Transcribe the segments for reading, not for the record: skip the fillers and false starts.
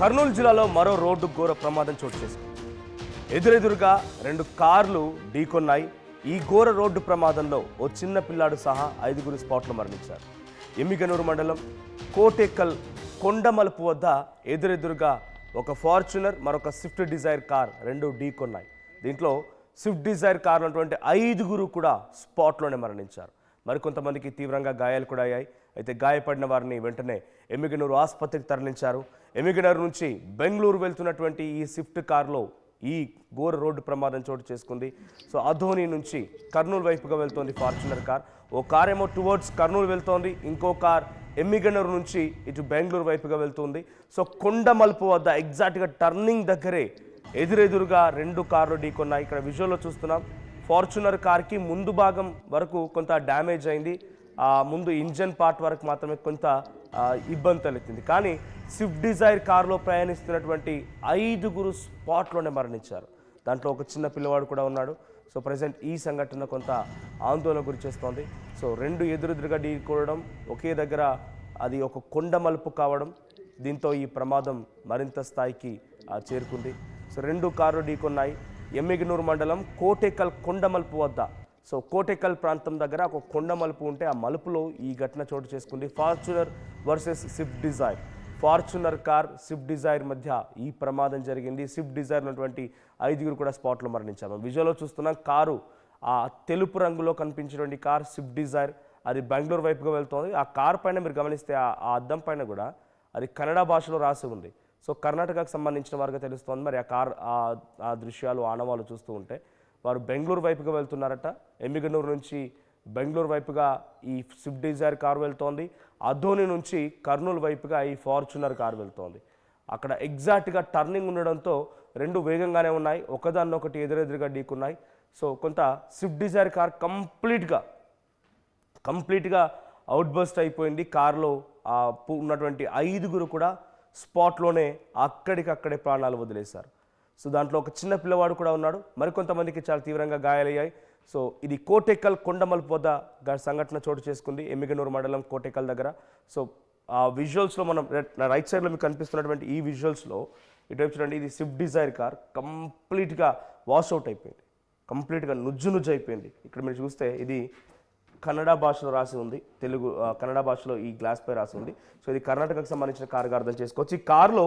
కర్నూలు జిల్లాలో మరో రోడ్డు ఘోర ప్రమాదం చోటు చేసుకుంది. ఎదురెదురుగా రెండు కార్లు ఢీకొన్నాయి. ఈ ఘోర రోడ్డు ప్రమాదంలో ఓ చిన్న పిల్లాడు సహా 5గురు స్పాట్లో మరణించారు. ఎమ్మిగనూరు మండలం కోటెక్కల్ కొండమలుపు వద్ద ఎదురెదురుగా ఒక ఫార్చునర్ మరొక స్విఫ్ట్ డిజైర్ కార్ రెండు ఢీకొన్నాయి. దీంట్లో స్విఫ్ట్ డిజైర్ కార్లో ఉన్నటువంటి 5గురు కూడా స్పాట్లోనే మరణించారు. మరికొంతమందికి తీవ్రంగా గాయాలు కూడా అయ్యాయి. అయితే గాయపడిన వారిని వెంటనే ఎమ్మిగనూరు ఆసుపత్రికి తరలించారు. ఎమ్మిగనూరు నుంచి బెంగళూరు వెళ్తున్నటువంటి ఈ స్విఫ్ట్ కార్లో ఈ ఘోర రోడ్డు ప్రమాదం చోటు చేసుకుంది. సో అధోని నుంచి కర్నూలు వైపుగా వెళ్తోంది ఫార్చునర్ కార్. ఓ కార్ ఏమో టువర్డ్స్ కర్నూలు వెళ్తోంది, ఇంకో కార్ ఎమ్మిగనూరు నుంచి ఇటు బెంగళూరు వైపుగా వెళ్తుంది. సో కొండమలుపు వద్ద ఎగ్జాక్ట్గా టర్నింగ్ దగ్గరే ఎదురెదురుగా రెండు కార్లు ఢీకొన్నాయి. ఇక్కడ విజువల్లో చూస్తున్నాం. ఫార్చునర్ కార్కి ముందు భాగం వరకు కొంత డ్యామేజ్ అయింది. ముందు ఇంజన్ పార్ట్ వరకు మాత్రమే కొంత ఇబ్బంది తలెత్తింది. కానీ స్విఫ్ట్ డిజైర్ కారులో ప్రయాణిస్తున్నటువంటి 5గురు స్పాట్లోనే మరణించారు. దాంట్లో ఒక చిన్న పిల్లవాడు కూడా ఉన్నాడు. సో ప్రజెంట్ ఈ సంఘటన కొంత ఆందోళన గురి చేస్తోంది. సో రెండు ఎదురెదురుగా ఢీకొనడం, ఒకే దగ్గర అది ఒక కొండ మలుపు కావడం, దీంతో ఈ ప్రమాదం మరింత స్థాయికి చేరుకుంది. సో రెండు కార్లు ఢీకొన్నాయి. ఎమ్మిగనూరు మండలం కోటెక్కల్ కొండ మలుపు వద్ద, సో కోటెక్కల్ ప్రాంతం దగ్గర ఒక కొండ మలుపు ఉంటే ఆ మలుపులో ఈ ఘటన చోటు చేసుకుంది. Fortuner versus Swift Dzire, Fortuner car Swift Dzire మధ్య ఈ ప్రమాదం జరిగింది. స్విఫ్ట్ డిజైర్ ఉన్నటువంటి 5గురు కూడా స్పాట్లో మరణించారు. విజువల్లో చూస్తున్నాం. కారు ఆ తెలుపు రంగులో కనిపించినటువంటి కార్ స్విఫ్ట్ డిజైర్, అది బెంగళూరు వైపుగా వెళ్తోంది. ఆ కార్ పైన మీరు గమనిస్తే ఆ అద్దం పైన కూడా అది కన్నడ భాషలో రాసి ఉంది. సో కర్ణాటకకు సంబంధించిన వారికి తెలుస్తోంది. మరి ఆ కార్ ఆ దృశ్యాలు ఆనవాళ్ళు చూస్తూ ఉంటే వారు బెంగళూరు వైపుగా వెళ్తున్నారట. ఎమ్మిగనూరు నుంచి బెంగళూరు వైపుగా ఈ స్విఫ్ట్ డిజైర్ కారు వెళ్తోంది. అధోని నుంచి కర్నూలు వైపుగా ఈ ఫార్చునర్ కారు వెళ్తోంది. అక్కడ ఎగ్జాక్ట్గా టర్నింగ్ ఉండడంతో రెండు వేగంగానే ఉన్నాయి, ఒకదాన్నొకటి ఎదురెదురుగా ఢీకున్నాయి. సో కొంత స్విఫ్ట్ డిజైర్ కార్ కంప్లీట్గా అవుట్బస్ట్ అయిపోయింది. కారులో ఉన్నటువంటి 5గురు కూడా స్పాట్లోనే అక్కడికక్కడే ప్రాణాలు వదిలేశారు. సో దాంట్లో ఒక చిన్న పిల్లవాడు కూడా ఉన్నాడు. మరికొంతమందికి చాలా తీవ్రంగా గాయాలయ్యాయి. సో ఇది కోటెక్కల్ కొండమలుపు వద్ద సంఘటన చోటు చేసుకుంది, ఎమ్మిగనూరు మండలం కోటెక్కల్ దగ్గర. సో ఆ విజువల్స్లో మనం రైట్ సైడ్లో మీకు కనిపిస్తున్నటువంటి ఈ విజువల్స్లో ఇటువైపు చూడండి. ఇది స్విఫ్ట్ డిజైర్ కార్ కంప్లీట్గా వాష్అవుట్ అయిపోయింది, కంప్లీట్గా నుజ్జు అయిపోయింది. ఇక్కడ మీరు చూస్తే ఇది కన్నడ భాషలో రాసి ఉంది, కన్నడ భాషలో ఈ గ్లాస్ పై రాసి ఉంది. సో ఇది కర్ణాటకకు సంబంధించిన కారుగా అర్థం చేసుకోవచ్చు. ఈ కారులో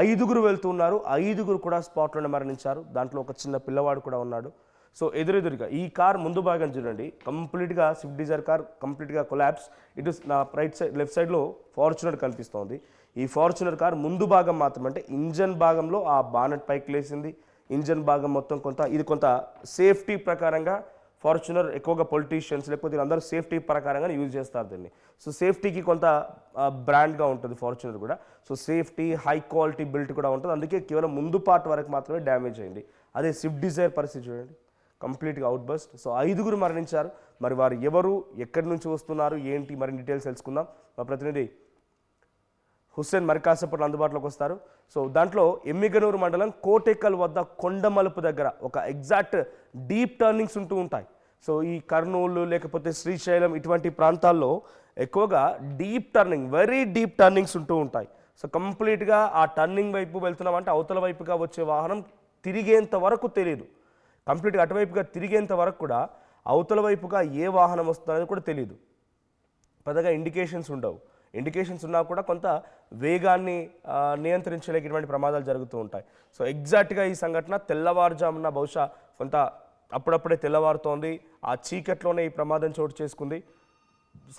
5గురు వెళ్తున్నారు, 5గురు కూడా స్పాట్లోనే మరణించారు. దాంట్లో ఒక చిన్న పిల్లవాడు కూడా ఉన్నాడు. సో ఎదురెదురుగా ఈ కార్ ముందు భాగం చూడండి, కంప్లీట్గా స్విఫ్ట్ డిజైర్ కార్ కంప్లీట్గా కొలాప్స్. ఇటు నా లెఫ్ట్ సైడ్లో ఫార్చునర్ కనిపిస్తోంది. ఈ ఫార్చునర్ కార్ ముందు భాగం మాత్రం, అంటే ఇంజన్ భాగంలో ఆ బానెట్ పైకి లేసింది. ఇంజన్ భాగం మొత్తం ఇది కొంత సేఫ్టీ ప్రకారంగా ఫార్చునర్ ఎక్కువగా పొలిటీషియన్స్ లేకపోతే అందరూ సేఫ్టీ ప్రకారంగా యూజ్ చేస్తారు దీన్ని. సో సేఫ్టీకి కొంత బ్రాండ్గా ఉంటుంది ఫార్చునర్ కూడా. So safety high quality built కూడా ఉంటుంది. అందుకే కేవలం ముందు పార్ట్ వరకు మాత్రమే డ్యామేజ్ అయింది. అదే స్విఫ్ట్ డిజైర్ పరిస్థితి చూడండి, కంప్లీట్గా అవుట్బస్ట్. సో 5గురు మరణించారు. మరి వారు ఎవరు, ఎక్కడి నుంచి వస్తున్నారు, ఏంటి, మరి డీటెయిల్స్ తెలుసుకుందాం. మా ప్రతినిధి హుస్సేన్ మరి కాసేపట్లో అందుబాటులోకి వస్తారు. సో దాంట్లో ఎమ్మిగనూరు మండలం కోటెక్కల్ వద్ద కొండమలుపు దగ్గర ఒక ఎగ్జాక్ట్ డీప్ టర్నింగ్స్ ఉంటూ ఉంటాయి. సో ఈ కర్నూలు లేకపోతే శ్రీశైలం ఇటువంటి ప్రాంతాల్లో ఎక్కువగా వెరీ డీప్ టర్నింగ్స్ ఉంటూ ఉంటాయి. సో కంప్లీట్గా ఆ టర్నింగ్ వైపు వెళ్తున్నామంటే అవతల వైపుగా వచ్చే వాహనం తిరిగేంత వరకు తెలియదు. కంప్లీట్గా అటువైపుగా తిరిగేంత వరకు కూడా అవతల వైపుగా ఏ వాహనం వస్తుందనేది కూడా తెలియదు. పెద్దగా ఇండికేషన్స్ ఉండవు. ఇండికేషన్స్ ఉన్నా కూడా కొంత వేగాన్ని నియంత్రించలేకిటువంటి ప్రమాదాలు జరుగుతూ ఉంటాయి. సో ఎగ్జాక్ట్గా ఈ సంఘటన తెల్లవారుజామున, బహుశా కొంత అప్పుడప్పుడే తెల్లవారుతోంది, ఆ చీకట్లోనే ఈ ప్రమాదం చోటు చేసుకుంది.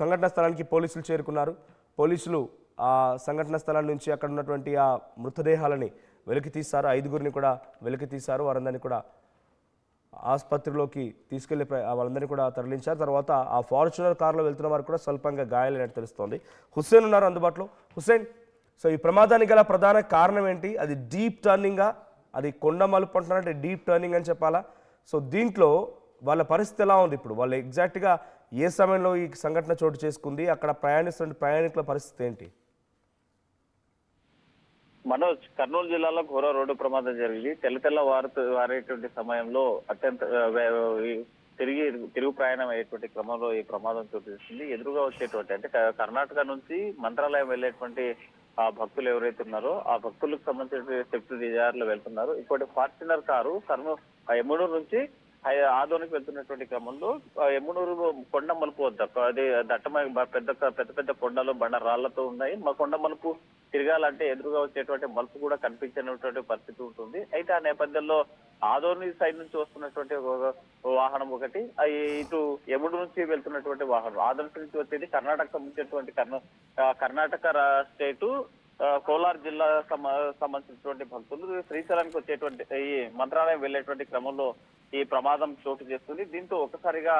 సంఘటన స్థలానికి పోలీసులు చేరుకున్నారు. పోలీసులు ఆ సంఘటన స్థలం నుంచి అక్కడ ఉన్నటువంటి ఆ మృతదేహాలని వెలికి తీశారు. 5గురిని కూడా వెలికి తీశారు. వారందరినీ కూడా ఆసుపత్రిలోకి తీసుకెళ్లి వాళ్ళందరినీ కూడా తరలించారు. తర్వాత ఆ ఫార్చునర్ కార్లో వెళ్తున్న వారు కూడా స్వల్పంగా గాయాలైనట్టు తెలుస్తోంది. హుస్సేన్ ఉన్నారు అందుబాటులో. హుస్సేన్, సో ఈ ప్రమాదానికి గల ప్రధాన కారణం ఏంటి? అది డీప్ టర్నింగా, అది కొండ మలుపు అంటున్నారంటే డీప్ టర్నింగ్ అని చెప్పాలా? సో దీంట్లో వాళ్ళ పరిస్థితి ఎలా ఉంది ఇప్పుడు? వాళ్ళు ఎగ్జాక్ట్గా ఏ సమయంలో ఈ సంఘటన చోటు చేసుకుంది, అక్కడ ప్రయాణిస్తున్న ప్రయాణికుల పరిస్థితి ఏంటి? మనోజ్, కర్నూలు జిల్లాలో ఘోర రోడ్డు ప్రమాదం జరిగింది. వారేటువంటి సమయంలో అత్యంత తిరుగు ప్రయాణం అయ్యేటువంటి క్రమంలో ఈ ప్రమాదం చోటు చేసుకుంది. ఎదురుగా వచ్చేటువంటి అంటే కర్ణాటక నుంచి మంత్రాలయం వెళ్ళేటువంటి ఆ భక్తులు ఎవరైతే ఉన్నారో ఆ భక్తులకు సంబంధించిన స్విఫ్ట్ డిజైర్ లో వెళ్తున్నారు. ఇంకోటి ఫార్చునర్ కారు ఎమ్మడూరు నుంచి ఆదోనికి వెళ్తున్నటువంటి క్రమంలో ఎమ్మడూరు కొండ మలుపు వద్ద అది దట్టమైన పెద్ద పెద్ద కొండలు బండ రాళ్లతో ఉన్నాయి. మా కొండ మలుపు తిరగాలంటే ఎదురుగా వచ్చేటువంటి మలుపు కూడా కనిపించినటువంటి పరిస్థితి ఉంటుంది. అయితే ఆ నేపథ్యంలో ఆదోని సైడ్ నుంచి వస్తున్నటువంటి వాహనం ఒకటి, ఇటు ఎముడు నుంచి వెళ్తున్నటువంటి వాహనం, ఆదోని నుంచి వచ్చేది కర్ణాటక సంబంధించినటువంటి కర్ణాటక స్టేటు కోలార్ జిల్లా సంబంధించినటువంటి భక్తులు శ్రీశైలానికి వచ్చేటువంటి ఈ మంత్రాలయం వెళ్లేటువంటి క్రమంలో ఈ ప్రమాదం చోటు చేస్తుంది. దీంతో ఒకసారిగా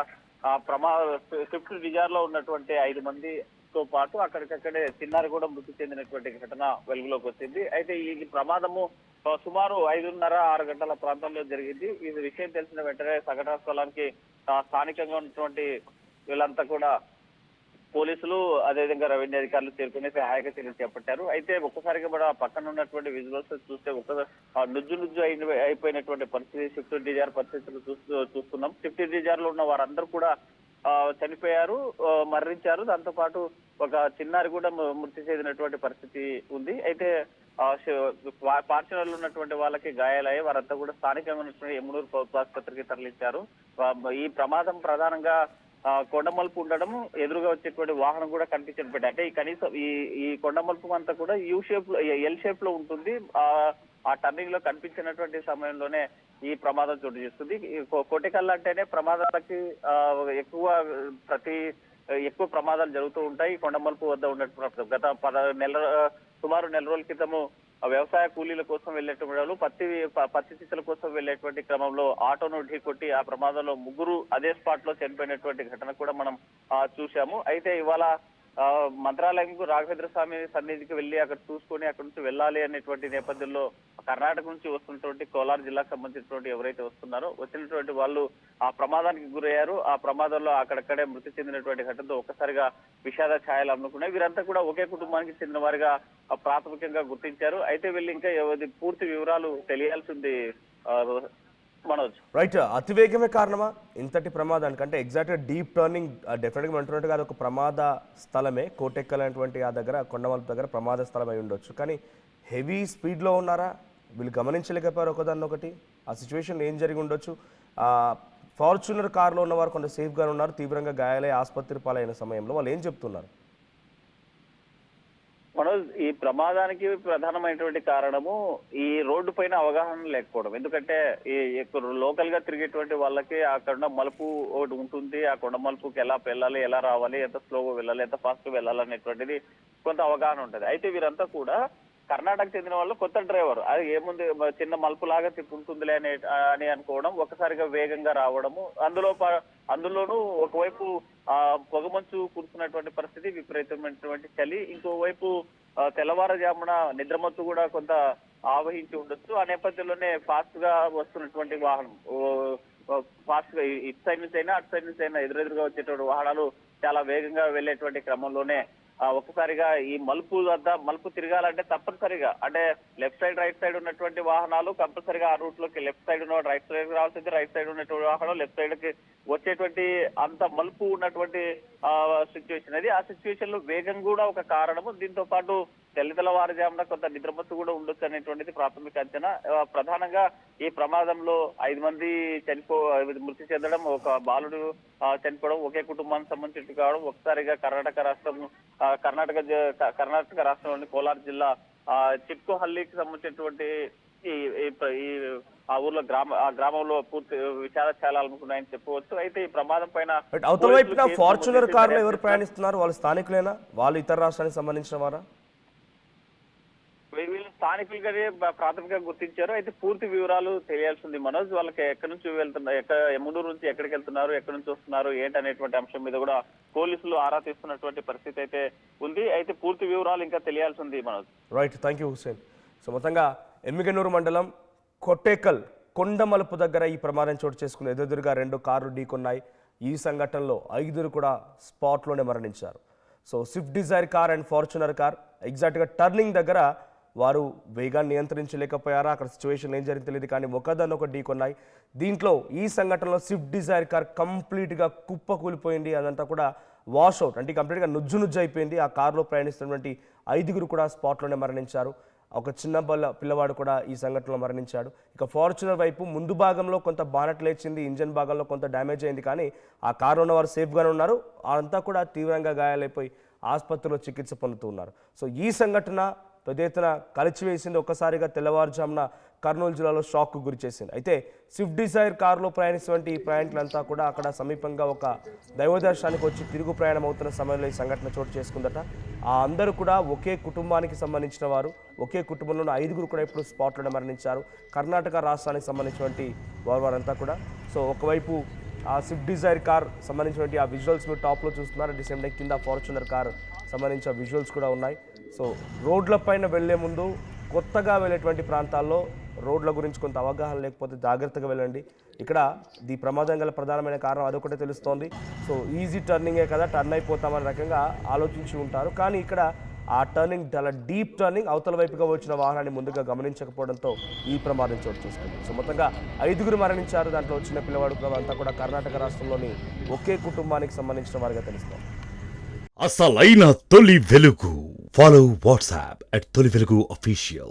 స్విఫ్ట్ డిజైర్ లో ఉన్నటువంటి 5 మందితో పాటు అక్కడికక్కడే చిన్నారి కూడా మృతి చెందినటువంటి ఘటన వెలుగులోకి వచ్చింది. అయితే ఈ ప్రమాదము సుమారు 5:30-6 గంటల ప్రాంతంలో జరిగింది. ఈ విషయం తెలిసిన వెంటనే సంఘటనా స్థలానికి స్థానికంగా ఉన్నటువంటి వీళ్ళంతా కూడా పోలీసులు అదేవిధంగా రెవెన్యూ అధికారులు చేరుకుని సహాయక చర్యలు చేపట్టారు. అయితే ఒక్కసారిగా కూడా పక్కన ఉన్నటువంటి విజువల్స్ చూస్తే నుజ్జు అయిపోయినటువంటి పరిస్థితి, స్విఫ్ట్ డిజైర్ పరిస్థితులు చూస్తున్నాం. స్విఫ్ట్ డిజైర్ లో ఉన్న వారందరూ కూడా చనిపోయారు, మరణించారు. దాంతో పాటు ఒక చిన్నారి కూడా మృతి చెందినటువంటి పరిస్థితి ఉంది. అయితే ఫార్చునర్ లో ఉన్నటువంటి వాళ్ళకి గాయాలయ్యి వారంతా కూడా స్థానికంగా ఉన్నటువంటి ఎమ్మడూరు ప్రభుత్వ ఆసుపత్రికి తరలించారు. ఈ ప్రమాదం ప్రధానంగా కొండమలుపు ఉండడం, ఎదురుగా వచ్చేటువంటి వాహనం కూడా కనిపించడం. అంటే ఈ కనీసం ఈ కొండమలుపు అంతా కూడా ఎల్ షేప్ లో ఉంటుంది. ఆ టర్నింగ్ లో కనిపించినటువంటి సమయంలోనే ఈ ప్రమాదం చోటు చేస్తుంది. కోటికల్ అంటేనే ప్రమాదాలకి ఎక్కువ ప్రమాదాలు జరుగుతూ ఉంటాయి. కొండమలుపు వద్ద ఉన్నటువంటి గత సుమారు నెల రోజుల క్రితము వ్యవసాయ కూలీల కోసం వెళ్ళేటువంటి పత్తి చిత్తల కోసం వెళ్ళేటువంటి క్రమంలో ఆటోను ఢీకొట్టి ఆ ప్రమాదంలో 3 అదే స్పాట్ లో చనిపోయినటువంటి ఘటన కూడా మనం చూశాము. అయితే ఇవాళ మంత్రాలయంకు రాఘవేంద్ర స్వామి సన్నిధికి వెళ్లి అక్కడ చూసుకొని అక్కడ నుంచి వెళ్ళాలి అనేటువంటి నేపథ్యంలో కర్ణాటక నుంచి వస్తున్నటువంటి కోలార్ జిల్లాకు సంబంధించినటువంటి ఎవరైతే వస్తున్నారో వచ్చినటువంటి వాళ్ళు ఆ ప్రమాదానికి గురయ్యారు. ఆ ప్రమాదంలో అక్కడక్కడే మృతి చెందినటువంటి ఘటనతో ఒక్కసారిగా విషాద ఛాయలు అమ్ముకున్నాయి. వీరంతా కూడా ఒకే కుటుంబానికి చెందిన వారిగా ప్రాథమికంగా గుర్తించారు. అయితే వీళ్ళు ఇంకా పూర్తి వివరాలు తెలియాల్సింది మనోజ్. రైట్, అతివేగమే కారణమా ఇంతటి ప్రమాదానికి? అంటే ఎగ్జాక్ట్గా డీప్ టర్నింగ్ డెఫినెట్గా మనం అంటున్నట్టుగా అది ఒక ప్రమాద స్థలమే, కోటెక్కల్ అనేటువంటి ఆ దగ్గర కొండమలుపు దగ్గర ప్రమాద స్థలం అయి ఉండొచ్చు. కానీ హెవీ స్పీడ్లో ఉన్నారా? వీళ్ళు గమనించలేకపోయారు ఒకదాన్నొకటి. ఆ సిచ్యువేషన్ ఏం జరిగి ఉండొచ్చు? ఫార్చునర్ కార్లో ఉన్నవారు కొంత సేఫ్గా ఉన్నారు, తీవ్రంగా గాయాలై ఆసుపత్రి పాలైన సమయంలో వాళ్ళు ఏం చెప్తున్నారు? మనోజ్, ఈ ప్రమాదానికి ప్రధానమైనటువంటి కారణము ఈ రోడ్డు పైన అవగాహన లేకపోవడం. ఎందుకంటే ఈ లోకల్ గా తిరిగేటువంటి వాళ్ళకి ఆ కొండ మలుపు ఒకటి ఉంటుంది. ఆ కొండ మలుపుకి ఎలా వెళ్ళాలి, ఎలా రావాలి, ఎంత స్లోగా వెళ్ళాలి, ఎంత ఫాస్ట్ గా వెళ్ళాలి అనేటువంటిది కొంత అవగాహన ఉంటుంది. అయితే వీరంతా కూడా కర్ణాటక చెందిన వాళ్ళు, కొత్త డ్రైవర్, అది ఏముంది చిన్న మలుపు లాగా తిప్పుంటుందిలే అని అనుకోవడం, ఒకసారిగా వేగంగా రావడము, అందులోనూ ఒకవైపు పొగమంచు కురుస్తున్నటువంటి పరిస్థితి, విపరీతమైనటువంటి చలి, ఇంకోవైపు తెల్లవారుజామున నిద్రమత్తు కూడా కొంత ఆవహించి ఉండొచ్చు. ఆ నేపథ్యంలోనే ఫాస్ట్ గా వస్తున్నటువంటి వాహనం, ఫాస్ట్ గా ఇటు సైడ్ నుంచి అయినా అటు సైడ్ నుంచి అయినా ఎదురెదురుగా వచ్చేటువంటి వాహనాలు చాలా వేగంగా వెళ్లేటువంటి క్రమంలోనే ఒక్కసారిగా ఈ మలుపు తిరగాలంటే తప్పనిసరిగా అంటే లెఫ్ట్ సైడ్ రైట్ సైడ్ ఉన్నటువంటి వాహనాలు కంపల్సరిగా ఆ రూట్ లోకి లెఫ్ట్ సైడ్ ఉన్న రైట్ సైడ్ రావాల్సింది, రైట్ సైడ్ ఉన్నటువంటి వాహనాలు లెఫ్ట్ సైడ్ కి వచ్చేటువంటి అంత మలుపు ఉన్నటువంటి సిచ్యువేషన్ అది. ఆ సిచ్యువేషన్ లో వేగం కూడా ఒక కారణము. దీంతో పాటు తెల్లవారుజామున కొంత నిద్రమత్తు కూడా ఉండొచ్చు అనేటువంటిది ప్రాథమిక అంచనా. ప్రధానంగా ఈ ప్రమాదంలో 5 మంది మృతి చెందడం, ఒక బాలుడు చనిపోవడం, ఒకే కుటుంబానికి సంబంధించి కావడం, ఒకసారిగా కర్ణాటక రాష్ట్రంలోని కోలార్ జిల్లా చిట్కోహల్లికి సంబంధించినటువంటి ఆ ఊర్లో గ్రామంలో పూర్తి చాలా అలుముకున్నాయని చెప్పవచ్చు. అయితే ఈ ప్రమాదం పైన అవతల వైపున ఫార్చునర్ కార్లో ఎవరు ప్రయాణిస్తున్నారు? వాళ్ళు స్థానికులేనా? వాళ్ళు ఇతర రాష్ట్రానికి సంబంధించిన వారా? వీళ్ళు స్థానికులుగానే ప్రాథమికంగా గుర్తించారు. అయితే పూర్తి వివరాలు తెలియాల్సింది మనోజ్. వాళ్ళకి ఎక్కడి నుంచి వెళ్తున్నారు, ఎమ్మడూరు నుంచి ఎక్కడికి వెళ్తున్నారు, ఎక్కడి నుంచి వస్తున్నారు, ఏంటనేటువంటి అంశం మీద కూడా పోలీసులు ఆరా తీస్తున్నటువంటి పరిస్థితి అయితే ఉంది. అయితే పూర్తి వివరాలు ఇంకా తెలియాల్సింది Manoj. Right, thank you Hussain. So మొత్తంగా ఎమ్మిగనూరు మండలం కొట్టేకల్ కొండమలుపు దగ్గర ఈ ప్రమాదం చోటు చేసుకుని ఎదురుగా 2 కార్లు ఢీకొన్నాయి. ఈ సంఘటనలో 5 కూడా స్పాట్లోనే మరణించారు. So Swift Dzire car and Fortuner car ఎగ్జాక్ట్గా టర్నింగ్ దగ్గర వారు వేగాన్ని నియంత్రించలేకపోయారా? అక్కడ సిచ్యువేషన్ ఏం జరిగింది తెలియదు, కానీ ఒకదాన్నొకటి ఢీకొన్నాయి. దీంట్లో ఈ సంఘటనలో స్విఫ్ట్ డిజైర్ కార్ కంప్లీట్గా కుప్పకూలిపోయింది. అదంతా కూడా వాష్ అవుట్ అంటే కంప్లీట్గా నుజ్జు అయిపోయింది. ఆ కారులో ప్రయాణిస్తున్నటువంటి 5 కూడా స్పాట్లోనే మరణించారు. ఒక చిన్న పిల్లవాడు కూడా ఈ సంఘటనలో మరణించాడు. ఇక ఫార్చునర్ వైపు ముందు భాగంలో కొంత బానెట్ లేచింది, ఇంజన్ భాగంలో కొంత డ్యామేజ్ అయింది, కానీ ఆ కారులో ఉన్నవారు సేఫ్గానే ఉన్నారు. అంతా కూడా తీవ్రంగా గాయాలైపోయి ఆసుపత్రిలో చికిత్స పొందుతూ ఉన్నారు. సో ఈ సంఘటన పెద్ద ఎత్తున కలిచివేసింది. ఒక్కసారిగా తెల్లవారుజామున కర్నూలు జిల్లాలో షాక్కు గురి చేసింది. అయితే స్విఫ్ట్ డిజైర్ కారులో ప్రయాణిస్తున్నటువంటి ఈ ప్రయాణికులంతా కూడా అక్కడ సమీపంగా ఒక దైవదర్శనానికి వచ్చి తిరుగు ప్రయాణం అవుతున్న సమయంలో ఈ సంఘటన చోటు చేసుకుందట. ఆ అందరూ కూడా ఒకే కుటుంబానికి సంబంధించిన వారు. ఒకే కుటుంబంలోని 5 కూడా ఇప్పుడు స్పాట్లోనే మరణించారు. కర్ణాటక రాష్ట్రానికి సంబంధించినటువంటి వారంతా కూడా. సో ఒకవైపు ఆ స్విఫ్ట్ డిజైర్ కార్ సంబంధించినటువంటి ఆ విజువల్స్ మీరు టాప్లో చూస్తున్నారు. అట్ ది సేమ్ టైం కింద ఫార్చునర్ కార్ సంబంధించిన విజువల్స్ కూడా ఉన్నాయి. సో రోడ్లపైన వెళ్లే ముందు కొత్తగా వెళ్ళేటువంటి ప్రాంతాల్లో రోడ్ల గురించి కొంత అవగాహన లేకపోతే జాగ్రత్తగా వెళ్ళండి. ఇక్కడ ఈ ప్రమాదం గల ప్రధానమైన కారణం అదొకటే తెలుస్తోంది. సో ఈజీ టర్నింగే కదా, టర్న్ అయిపోతామనే రకంగా ఆలోచించి ఉంటారు. కానీ ఇక్కడ ఆ టర్నింగ్ చాలా డీప్ టర్నింగ్, అవతల వైపుగా వచ్చిన వాహనాన్ని ముందుగా గమనించకపోవడంతో ఈ ప్రమాదం చోటు చేసుకుంది. సో మొత్తంగా 5 మరణించారు. దాంట్లో వచ్చిన పిల్లవాడు అంతా కూడా కర్ణాటక రాష్ట్రంలోని ఒకే కుటుంబానికి సంబంధించిన వారిగా తెలుస్తోంది. అసలైన తొలి వెలుగు. ఫాలో వాట్సాప్ @తొలి వెలుగు official.